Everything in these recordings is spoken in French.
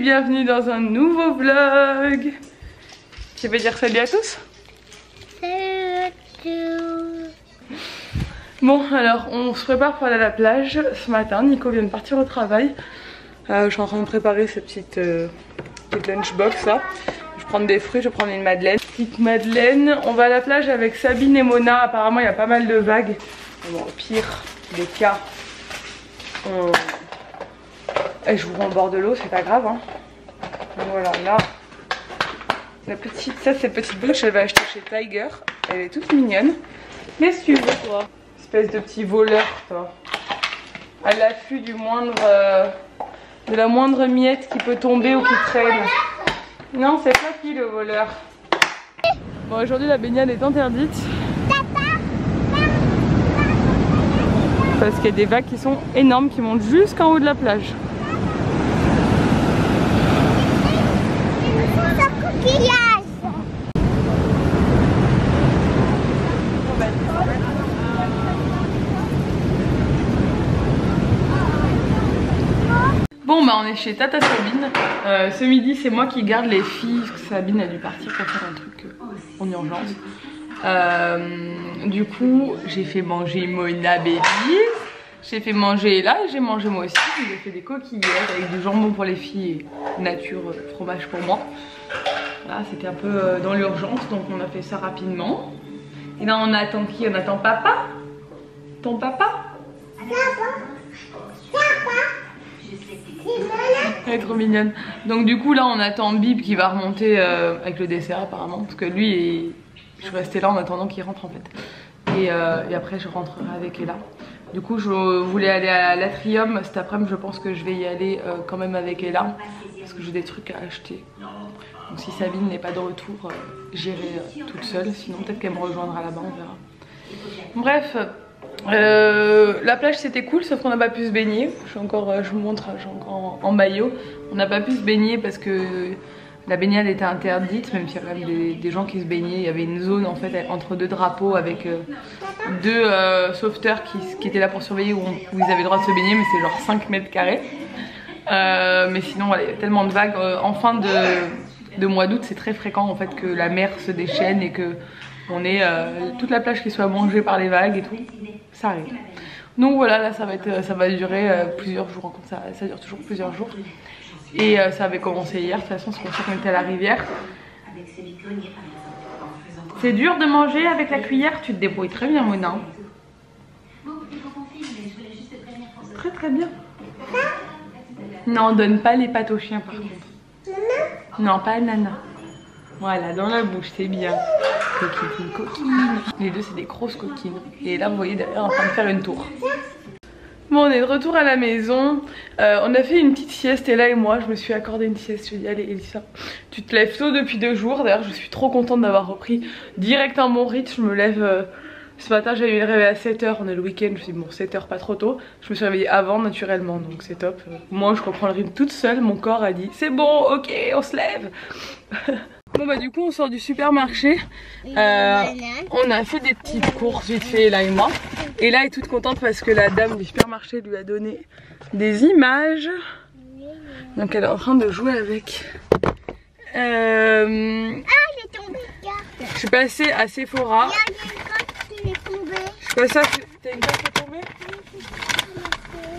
bienvenue dans un nouveau vlog. Tu veux dire salut à tous? Salut à tous. Bon alors on se prépare pour aller à la plage ce matin. Nico vient de partir au travail. Je suis en train de préparer cette petite lunchbox là. Je vais prendre des fruits, je vais prendre une madeleine. Petite madeleine. On va à la plage avec Sabine et Mona. Apparemment il y a pas mal de vagues. Bon, au pire des cas, et je vous rends au bord de l'eau, c'est pas grave hein. Donc voilà, là la petite, ça c'est petite bouche, elle va acheter chez Tiger. Elle est toute mignonne. Qu'est-ce que tu veux toi? Espèce de petit voleur toi. À l'affût du moindre de la moindre miette qui peut tomber ou qui traîne. Non, c'est pas qui le voleur. Bon, aujourd'hui la baignade est interdite parce qu'il y a des vagues qui sont énormes qui montent jusqu'en haut de la plage. Bon bah on est chez Tata Sabine. Ce midi c'est moi qui garde les filles parce que Sabine a dû partir pour faire un truc en urgence. Du coup j'ai fait manger Mona Baby, j'ai fait manger là, j'ai mangé moi aussi. J'ai fait des coquillettes avec du jambon pour les filles et nature fromage pour moi. Là c'était un peu dans l'urgence donc on a fait ça rapidement. Et là on attend qui? On attend papa. Ton papa? Elle est trop mignonne. Donc du coup là on attend Bib qui va remonter avec le dessert apparemment. Parce que lui, je suis restée là en attendant qu'il rentre en fait. Et après je rentrerai avec Ella. Du coup je voulais aller à l'Atrium cet après-midi. Je pense que je vais y aller quand même avec Ella. Parce que j'ai des trucs à acheter. Donc si Sabine n'est pas de retour, j'irai toute seule. Sinon peut-être qu'elle me rejoindra là-bas, on verra. Bref. La plage c'était cool sauf qu'on n'a pas pu se baigner. Je vous montre, je suis encore en maillot. On n'a pas pu se baigner parce que la baignade était interdite, même s'il y a quand même des gens qui se baignaient. Il y avait une zone en fait entre deux drapeaux avec deux sauveteurs qui étaient là pour surveiller où ils avaient le droit de se baigner, mais c'est genre 5 mètres carrés. Mais sinon voilà, il y a tellement de vagues. En fin de mois d'août c'est très fréquent en fait que la mer se déchaîne et que on ait toute la plage qui soit mangée par les vagues et tout. Ça arrive. Donc voilà, là ça va durer plusieurs jours, comme ça dure toujours plusieurs jours. Et ça avait commencé hier, de toute façon c'est pour ça qu'on était à la rivière. C'est dur de manger avec la cuillère, tu te débrouilles très bien Mona. Très très bien. Non, donne pas les pattes aux chiens par contre. Non, pas Nana. Voilà, dans la bouche, c'est bien. Coquine, coquine. Les deux, c'est des grosses coquines. Et là, vous voyez derrière, en train de faire une tour. Bon, on est de retour à la maison. On a fait une petite sieste, Ella et moi. Je me suis accordé une sieste. Je lui ai dit, allez, Elisa, tu te lèves tôt depuis 2 jours. D'ailleurs, je suis trop contente d'avoir repris direct un bon rythme. Je me lève... ce matin, j'avais eu le réveil à 7 h. On est le week-end. Je me suis dit, bon, 7 h, pas trop tôt. Je me suis réveillée avant, naturellement. Donc, c'est top. Moi, je reprends le rythme toute seule. Mon corps a dit, c'est bon, ok, on se lève. Bon bah du coup on sort du supermarché, on a fait des petites courses vite fait Ella et moi. Et là elle est toute contente parce que la dame du supermarché lui a donné des images. Donc elle est en train de jouer avec. Je suis passée à Sephora. Je suis passée à... T'as une carte qui est tombée?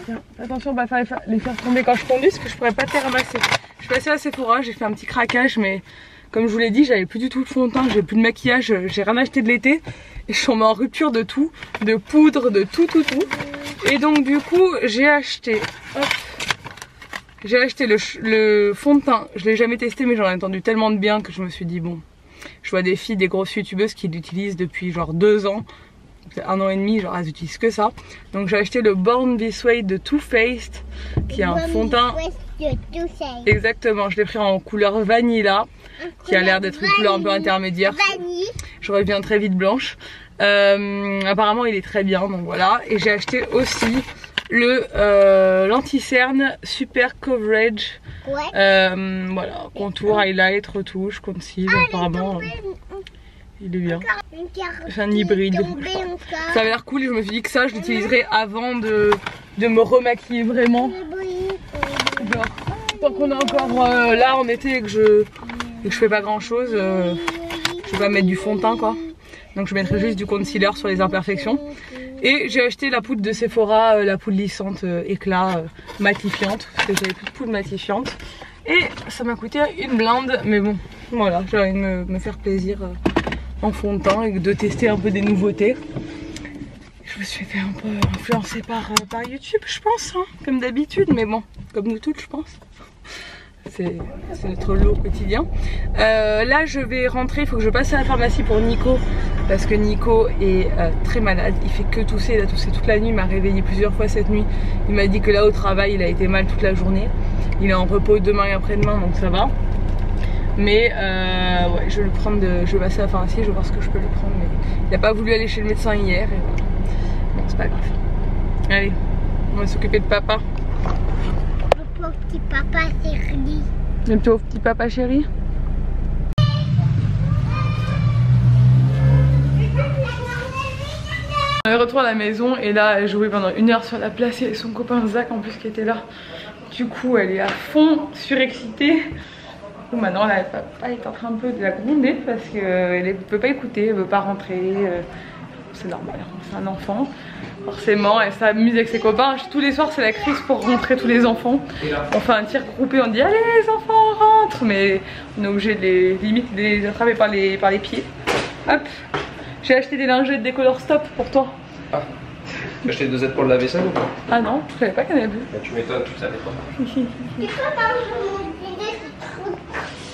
Tiens, attention on va les faire tomber quand je conduis parce que je pourrais pas te les ramasser. Je suis passée à Sephora, j'ai fait un petit craquage mais... Comme je vous l'ai dit, j'avais plus du tout de fond de teint, j'ai plus de maquillage, j'ai rien acheté de l'été. Et je suis en rupture de tout, de poudre, de tout. Et donc du coup, j'ai acheté le fond de teint. Je l'ai jamais testé mais j'en ai entendu tellement de bien que je me suis dit bon. Je vois des filles, des grosses youtubeuses qui l'utilisent depuis genre 2 ans. 1 an et demi, genre elles utilisent que ça. Donc j'ai acheté le Born This Way de Too Faced, qui est un fond de teint. Exactement, je l'ai pris en couleur vanilla, qui a l'air d'être une couleur un peu intermédiaire. Je reviens très vite blanche. Apparemment il est très bien, donc voilà. Et j'ai acheté aussi le l'anti-cerne Super Coverage. Voilà, contour, highlight, retouche, conceal, apparemment. Il est bien. C'est un hybride. Ça a l'air cool et je me suis dit que ça je l'utiliserai avant de me remaquiller vraiment. Genre tant qu'on est encore là en été et que je fais pas grand chose, je vais pas mettre du fond de teint quoi. Donc je mettrai juste du concealer sur les imperfections. Et j'ai acheté la poudre de Sephora, la poudre lissante éclat matifiante, parce que j'avais plus de poudre matifiante. Et ça m'a coûté une blinde, mais bon, voilà, j'ai envie de me faire plaisir en fond de teint et de tester un peu des nouveautés. Je me suis fait un peu influencer par YouTube, je pense, hein, comme d'habitude, mais bon, comme nous toutes, je pense. C'est notre lot quotidien. Là je vais rentrer, il faut que je passe à la pharmacie pour Nico parce que Nico est très malade, il fait que tousser, il a toussé toute la nuit, il m'a réveillé plusieurs fois cette nuit. Il m'a dit que là au travail il a été mal toute la journée. Il est en repos demain et après-demain donc ça va. Mais ouais, je vais je vais passer à la pharmacie, je vais voir ce que je peux lui prendre. Mais il n'a pas voulu aller chez le médecin hier et voilà. Bon c'est pas grave. Allez, on va s'occuper de papa. Pauvre petit papa chéri. Le pauvre petit papa chéri. On est retourné à la maison et là elle jouait pendant 1 heure sur la place. Il y avait son copain Zach en plus qui était là. Du coup elle est à fond surexcitée. Donc maintenant là, papa est en train un peu de la gronder parce qu'elle ne peut pas écouter, elle ne veut pas rentrer. C'est normal, c'est un enfant. Forcément, elle s'amuse avec ses copains. Tous les soirs, c'est la crise pour rentrer tous les enfants. On fait un tir groupé, on dit allez les enfants rentrent, mais on est obligé de les attraper par les pieds. Hop, j'ai acheté des lingettes des Color Stop pour toi. Ah, tu as acheté 2 aides pour le lave-vaisselle ou pas? Ah non, je savais pas qu'il y en avait plus. Bah, tu m'étonnes, tu savais pas.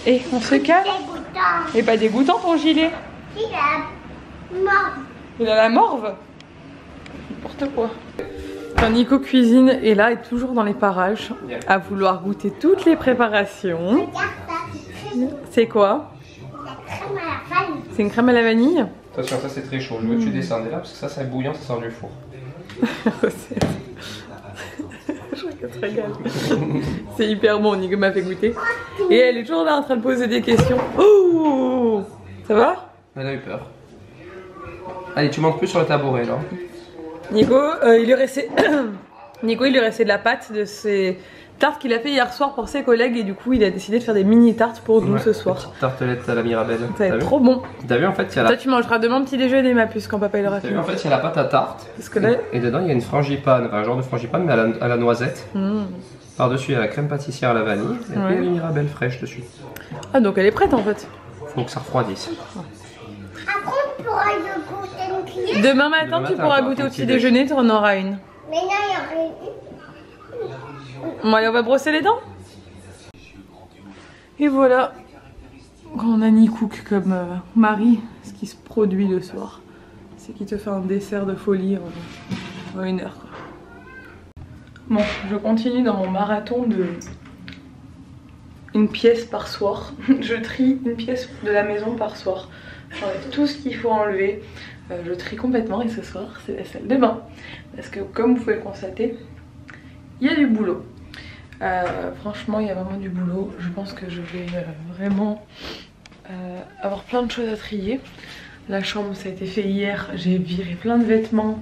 Et on se calme. Et pas dégoûtant ton gilet. Il a mort. Il a la morve. N'importe quoi. Quand Nico cuisine et là est toujours dans les parages à vouloir goûter toutes les préparations. C'est quoi? C'est une crème à la vanille. Attention, ça c'est très chaud. Je veux que tu descendes là parce que ça c'est bouillant, ça sort du four. C'est hyper bon, Nico m'a fait goûter. Et elle est toujours là en train de poser des questions. Oh, ça va? Elle a eu peur. Allez, tu montes plus sur le tabouret là. Nico, il lui restait de la pâte de ses tartes qu'il a fait hier soir pour ses collègues et du coup il a décidé de faire des mini tartes pour nous ce soir. Tartelette à la Mirabelle. Ça va être trop bon. T'as vu en fait il y a Toi tu mangeras demain petit déjeuner ma puce quand papa il aura fini. fini. En fait il y a la pâte à tarte. Parce que là... et dedans il y a une frangipane, enfin un genre de frangipane mais à la noisette. Par dessus il y a la crème pâtissière à la vanille et puis il y a les Mirabelle fraîches dessus. Ah donc elle est prête en fait. Faut que ça refroidisse. Demain matin tu pourras goûter au petit déjeuner, tu en auras une. Mais non, il y aurait Bon allez on va brosser les dents. Et voilà, quand on a Nicook comme mari, ce qui se produit le soir, c'est qu'il te fait un dessert de folie en 1 heure. Quoi. Bon, je continue dans mon marathon de 1 pièce par soir. Je trie 1 pièce de la maison par soir. J'enlève tout ce qu'il faut enlever. Je trie complètement et ce soir c'est la salle de bain. Parce que comme vous pouvez le constater, il y a du boulot. Franchement il y a vraiment du boulot. Je pense que je vais vraiment avoir plein de choses à trier. La chambre ça a été fait hier. J'ai viré plein de vêtements.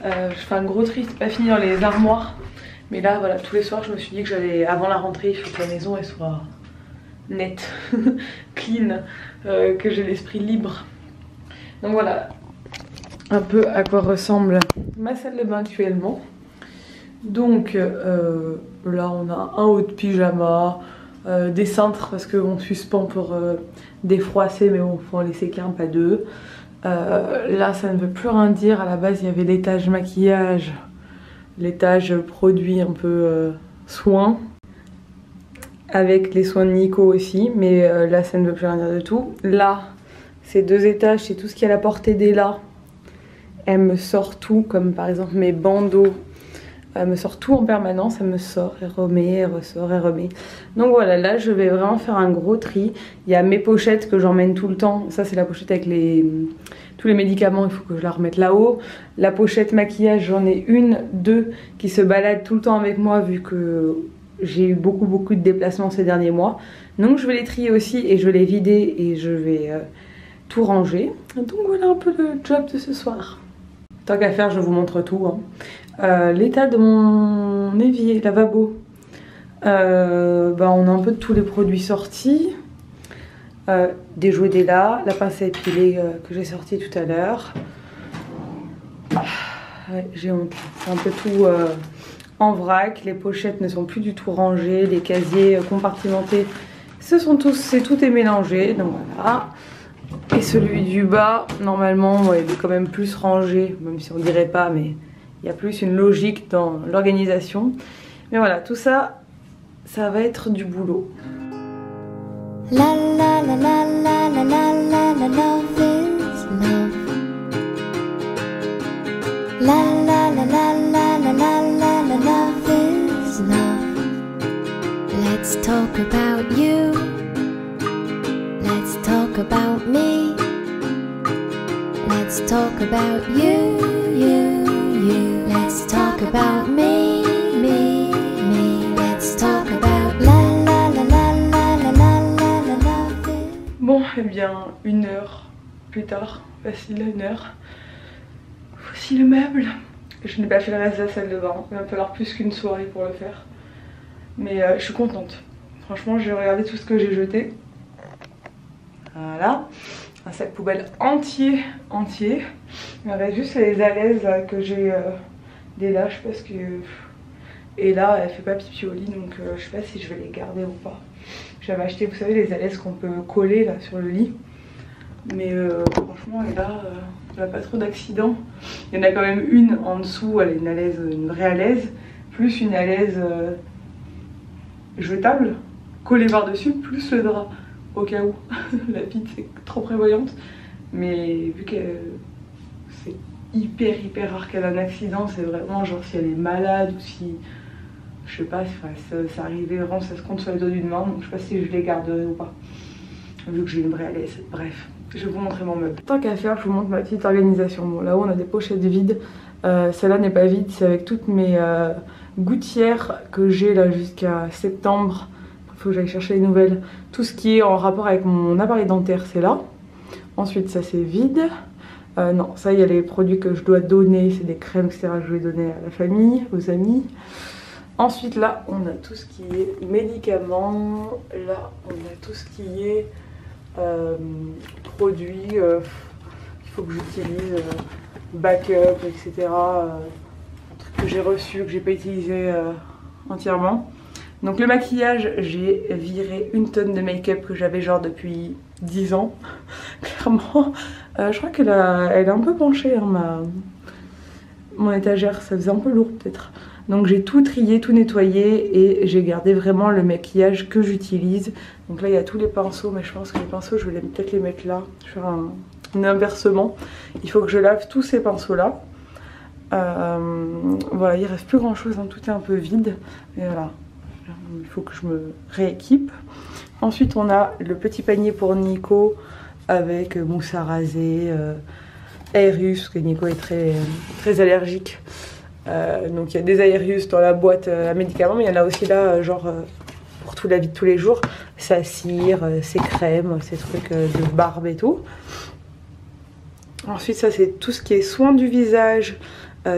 Je fais un gros tri, c'est pas fini dans les armoires. Mais là voilà, tous les soirs je me suis dit que j'allais, avant la rentrée, il faut que la maison elle soit nette, clean, que j'ai l'esprit libre. Donc voilà un peu à quoi ressemble ma salle de bain actuellement. Donc là on a un haut de pyjama, des cintres parce qu'on suspend pour défroisser mais bon faut en laisser qu'un pas 2. Là ça ne veut plus rien dire, à la base il y avait l'étage maquillage, l'étage produit un peu soins, avec les soins de Nico aussi, mais là ça ne veut plus rien dire du tout. Là c'est 2 étages, c'est tout ce qui est à la portée d'Ella. Elle me sort tout, comme par exemple mes bandeaux. Elle me sort tout en permanence, elle me sort, elle remet, elle ressort, elle remet. Donc voilà, là je vais vraiment faire un gros tri. Il y a mes pochettes que j'emmène tout le temps. Ça c'est la pochette avec tous les médicaments, il faut que je la remette là-haut. La pochette maquillage, j'en ai 1, 2 qui se baladent tout le temps avec moi vu que j'ai eu beaucoup de déplacements ces derniers mois. Donc je vais les trier aussi et je vais les vider et je vais tout ranger. Donc voilà un peu le job de ce soir. Tant qu'à faire, je vous montre tout. Hein. L'état de mon évier, lavabo. On a un peu de tous les produits sortis. Des jouets d'Ella, la pince à épiler que j'ai sorti tout à l'heure. Ouais, j'ai honte. C'est un peu tout en vrac. Les pochettes ne sont plus du tout rangées. Les casiers compartimentés, c'est tout est mélangé. Donc voilà. Et celui du bas, normalement, ouais, il est quand même plus rangé, même si on dirait pas, mais il y a plus une logique dans l'organisation. Mais voilà, tout ça, ça va être du boulot. La la la la la la la la la love is love. La la la la la la la la la love is love. Let's talk about you. Let's talk about me. Let's talk about you, you, you. Let's talk about me, me, me. Let's talk about la la la la la la la la la love is. Bon, eh bien, 1 heure plus tard, facile, 1 heure. Voici le meuble. Je n'ai pas fait le reste de la salle de bain. Il va me falloir plus qu'une soirée pour le faire. Mais je suis contente. Franchement, j'ai regardé tout ce que j'ai jeté. Voilà. Un sac poubelle entier. Il me reste juste les alaises que j'ai des lâches parce que... Et là, elle fait pas pipi au lit, donc je sais pas si je vais les garder ou pas. J'avais acheté, vous savez, les alaises qu'on peut coller là sur le lit. Mais franchement, et là, elle a pas trop d'accidents. Il y en a quand même une en dessous, elle est une vraie alaise, plus une alaise jetable, collée par-dessus, plus le drap, au cas où. La petite c'est trop prévoyante. Mais vu que c'est hyper rare qu'elle ait un accident, c'est vraiment genre si elle est malade ou si... Je sais pas, ça arrivait vraiment, ça se compte sur les doigts d'une main, donc je sais pas si je les garderai ou pas. Vu que j'ai une vraie alaise, bref. Je vais vous montrer mon meuble. Tant qu'à faire, je vous montre ma petite organisation. Bon, là-haut, on a des pochettes vides. Celle-là n'est pas vide, c'est avec toutes mes gouttières que j'ai là jusqu'à septembre. Il faut que j'aille chercher les nouvelles. Tout ce qui est en rapport avec mon appareil dentaire, c'est là. Ensuite, ça c'est vide. Non, ça, il y a les produits que je dois donner. C'est des crèmes, etc. que je vais donner à la famille, aux amis. Ensuite, là, on a tout ce qui est médicaments. Là, on a tout ce qui est... produits qu'il faut que j'utilise, backup, etc. Un truc que j'ai reçu, que j'ai pas utilisé entièrement. Donc le maquillage, j'ai viré 1 tonne de make-up que j'avais genre depuis 10 ans. Clairement, je crois qu'elle est un peu penchée, hein, mon étagère, ça faisait un peu lourd peut-être. Donc j'ai tout trié, tout nettoyé et j'ai gardé vraiment le maquillage que j'utilise. Donc là il y a tous les pinceaux, mais je pense que les pinceaux je vais peut-être les mettre là. Je vais faire un inversement. Il faut que je lave tous ces pinceaux là. Voilà, il reste plus grand chose, hein, tout est un peu vide. Et voilà, il faut que je me rééquipe. Ensuite on a le petit panier pour Nico avec mousse à raser, Aerius, parce que Nico est très allergique. Donc il y a des Aerius dans la boîte à médicaments, mais il y en a aussi là genre pour toute la vie de tous les jours, sa cire, ses crèmes, ses trucs de barbe et tout. Ensuite ça c'est tout ce qui est soins du visage,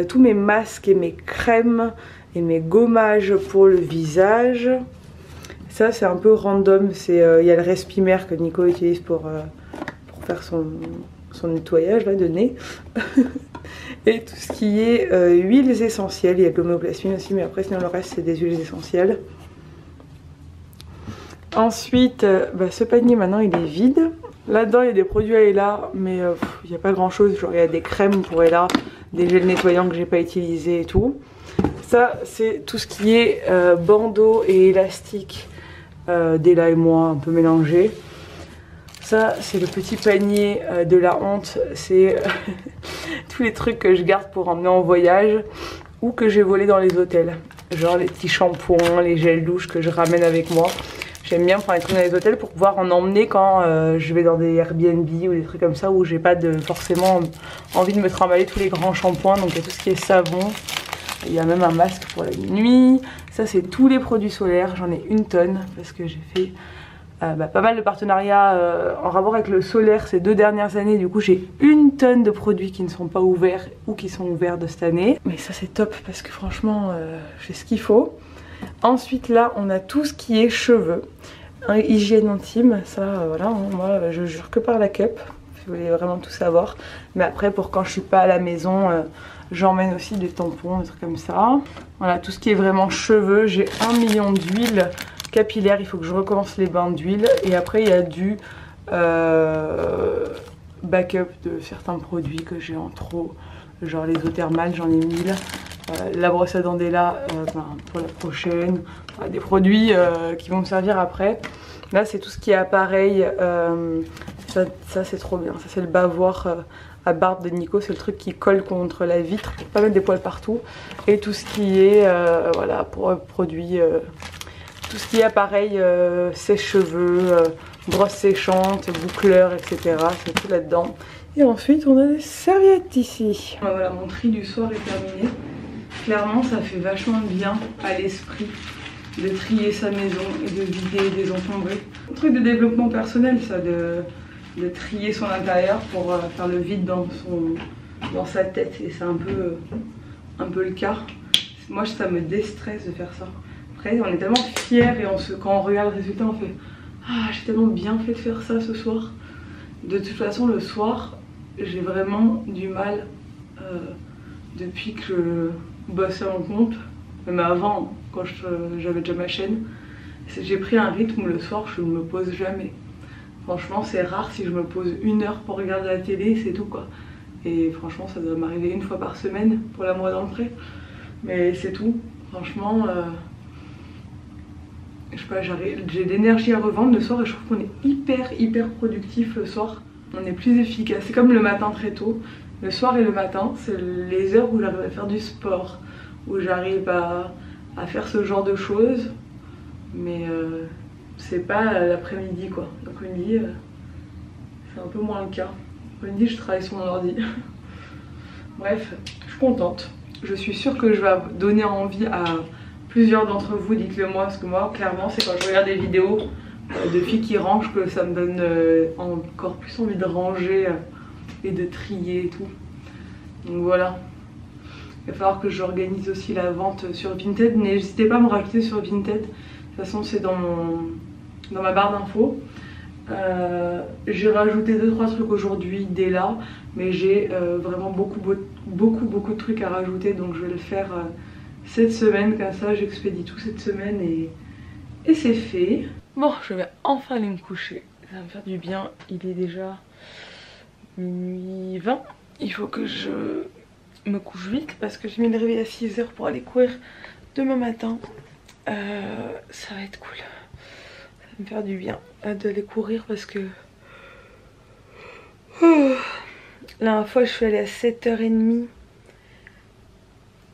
tous mes masques et mes crèmes et mes gommages pour le visage. Ça c'est un peu random, il y a le Respimer que Nico utilise pour faire son nettoyage là de nez. Et tout ce qui est huiles essentielles, il y a de l'homéoplasmine aussi, mais après sinon le reste c'est des huiles essentielles. Ensuite, ce panier maintenant il est vide. Là-dedans il y a des produits à Ella, mais il n'y a pas grand chose. Genre il y a des crèmes pour Ella, des gels nettoyants que j'ai pas utilisés et tout. Ça c'est tout ce qui est bandeau et élastique d'Ella et moi, un peu mélangé. Ça c'est le petit panier de la honte, c'est tous les trucs que je garde pour emmener en voyage ou que j'ai volé dans les hôtels. Genre les petits shampoings, les gels douche que je ramène avec moi. J'aime bien prendre les trucs dans les hôtels pour pouvoir en emmener quand je vais dans des Airbnb ou des trucs comme ça où j'ai pas forcément envie de me trimballer tous les grands shampoings. Donc il y a tout ce qui est savon. Il y a même un masque pour la nuit. Ça c'est tous les produits solaires, j'en ai 1 tonne parce que j'ai fait pas mal de partenariats en rapport avec le solaire ces 2 dernières années. Du coup j'ai 1 tonne de produits qui ne sont pas ouverts ou qui sont ouverts de cette année. Mais ça c'est top parce que franchement j'ai ce qu'il faut. Ensuite là on a tout ce qui est cheveux, hygiène intime, ça voilà, moi je jure que par la cup, si vous voulez vraiment tout savoir. Mais après pour quand je suis pas à la maison, j'emmène aussi des tampons, des trucs comme ça. Voilà, tout ce qui est vraiment cheveux, j'ai 1 million d'huiles capillaires, il faut que je recommence les bains d'huile. Et après il y a du backup de certains produits que j'ai en trop, genre les eaux thermales, j'en ai 1000. La brosse à dents d'Ella pour la prochaine, des produits qui vont me servir après. Là c'est tout ce qui est appareil, ça c'est trop bien, ça c'est le bavoir à barbe de Nico, c'est le truc qui colle contre la vitre pour pas mettre des poils partout. Et tout ce qui est voilà, pour produits, tout ce qui est appareil sèche-cheveux, brosse séchante, boucleur, etc. C'est tout là-dedans. Et ensuite on a des serviettes ici. Voilà, mon tri du soir est terminé. Clairement ça fait vachement bien à l'esprit de trier sa maison et de vider, désencombrer. Un truc de développement personnel ça, de trier son intérieur pour faire le vide dans sa tête. Et c'est un peu le cas. Moi ça me déstresse de faire ça. Après on est tellement fiers et quand on regarde le résultat on fait ah j'ai tellement bien fait de faire ça ce soir. De toute façon le soir j'ai vraiment du mal depuis que je bossais en compte, même avant quand j'avais déjà ma chaîne, j'ai pris un rythme où le soir je ne me pose jamais. Franchement c'est rare si je me pose 1 heure pour regarder la télé, c'est tout quoi. Et franchement ça doit m'arriver 1 fois par semaine pour l'amour dans le pré. Mais c'est tout, franchement je sais pas, j'ai d'énergie à revendre le soir et je trouve qu'on est hyper productif le soir. On est plus efficace, c'est comme le matin très tôt. Le soir et le matin, c'est les heures où j'arrive à faire du sport, où j'arrive à faire ce genre de choses. Mais c'est pas l'après-midi quoi. L'après-midi, c'est un peu moins le cas. L'après-midi, je travaille sur mon ordi. Bref, je suis contente. Je suis sûre que je vais donner envie à plusieurs d'entre vous, dites-le moi, parce que moi, clairement, c'est quand je regarde des vidéos de filles qui rangent que ça me donne encore plus envie de ranger et de trier et tout. Donc voilà. Il va falloir que j'organise aussi la vente sur Vinted. N'hésitez pas à me rajouter sur Vinted. De toute façon, c'est dans ma barre d'infos. J'ai rajouté 2-3 trucs aujourd'hui dès là, mais j'ai vraiment beaucoup de trucs à rajouter, donc je vais le faire cette semaine, comme ça j'expédie tout cette semaine et c'est fait. Bon, je vais enfin aller me coucher, ça va me faire du bien, il est déjà minuit 20. Il faut que je me couche vite parce que j'ai mis le réveil à 6 h pour aller courir demain matin. Ça va être cool, ça va me faire du bien d'aller courir parce que la dernière fois je suis allée à 7 h 30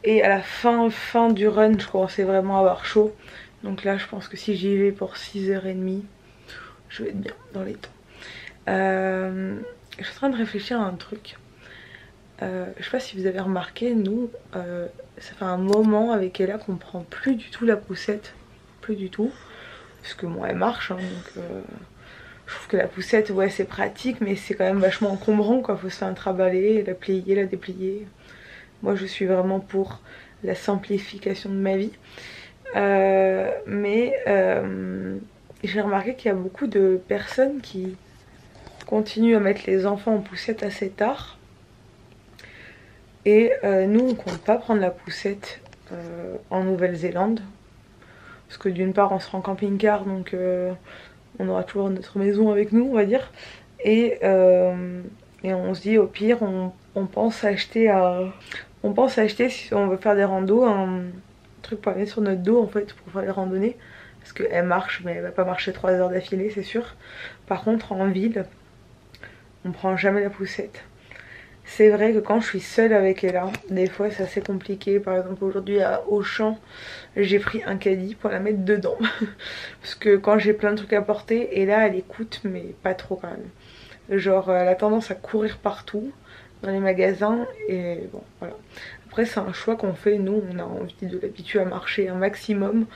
et à la fin du run je commençais vraiment à avoir chaud. Donc là je pense que si j'y vais pour 6 h 30 je vais être bien dans les temps. Je suis en train de réfléchir à un truc. Je sais pas si vous avez remarqué, nous ça fait un moment avec Ella qu'on prend plus du tout la poussette. Plus du tout. Parce que bon elle marche hein, donc je trouve que la poussette ouais c'est pratique mais c'est quand même vachement encombrant quoi. Faut se faire un trimballer, la plier, la déplier. Moi je suis vraiment pour la simplification de ma vie. Mais j'ai remarqué qu'il y a beaucoup de personnes qui continuent à mettre les enfants en poussette assez tard. Et nous on compte pas prendre la poussette en Nouvelle-Zélande. Parce que d'une part on sera en camping-car donc on aura toujours notre maison avec nous on va dire. Et on se dit au pire on pense acheter si on veut faire des randos un truc pour aller sur notre dos en fait pour faire les randonnées. Parce qu'elle marche mais elle va pas marcher 3 heures d'affilée c'est sûr. Par contre en ville on prend jamais la poussette. C'est vrai que quand je suis seule avec Ella, des fois c'est assez compliqué. Par exemple aujourd'hui à Auchan, j'ai pris un caddie pour la mettre dedans. Parce que quand j'ai plein de trucs à porter, Ella elle écoute mais pas trop quand même. Genre elle a tendance à courir partout dans les magasins et bon voilà. Après c'est un choix qu'on fait, nous on a envie de l'habituer à marcher un maximum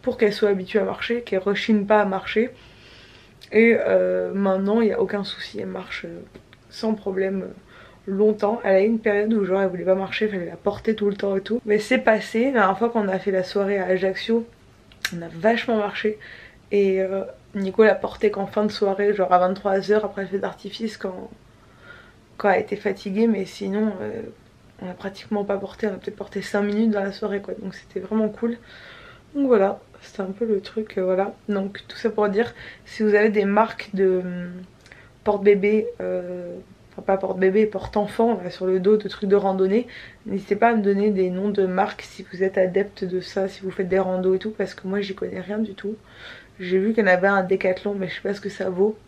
pour qu'elle soit habituée à marcher, qu'elle rechigne pas à marcher. Et maintenant il n'y a aucun souci, elle marche sans problème. Longtemps, elle a eu une période où genre elle voulait pas marcher, il fallait la porter tout le temps et tout. Mais c'est passé, la dernière fois qu'on a fait la soirée à Ajaccio, On a vachement marché. Et Nico l'a porté qu'en fin de soirée, genre à 23 h après le feu d'artifice quand elle était fatiguée. Mais sinon, on a pratiquement pas porté. On a peut-être porté 5 minutes dans la soirée quoi. Donc c'était vraiment cool. Donc voilà, c'était un peu le truc, voilà. Donc tout ça pour dire, si vous avez des marques de porte-bébé, enfin pas porte-bébé, porte-enfant sur le dos, de trucs de randonnée, n'hésitez pas à me donner des noms de marques si vous êtes adepte de ça, si vous faites des randos et tout, parce que moi j'y connais rien du tout. J'ai vu qu'il y en avait un Décathlon, mais je sais pas ce que ça vaut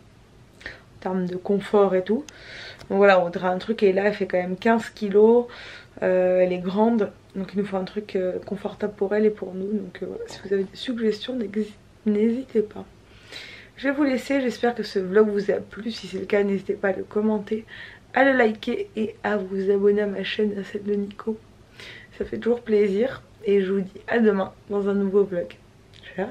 en termes de confort et tout. Donc voilà, on voudrait un truc, et là elle fait quand même 15 kilos, elle est grande, donc il nous faut un truc confortable pour elle et pour nous. Donc voilà, si vous avez des suggestions, n'hésitez pas. Je vais vous laisser, j'espère que ce vlog vous a plu. Si c'est le cas, n'hésitez pas à le commenter, à le liker et à vous abonner à ma chaîne, à celle de Nico. Ça fait toujours plaisir et je vous dis à demain dans un nouveau vlog. Ciao.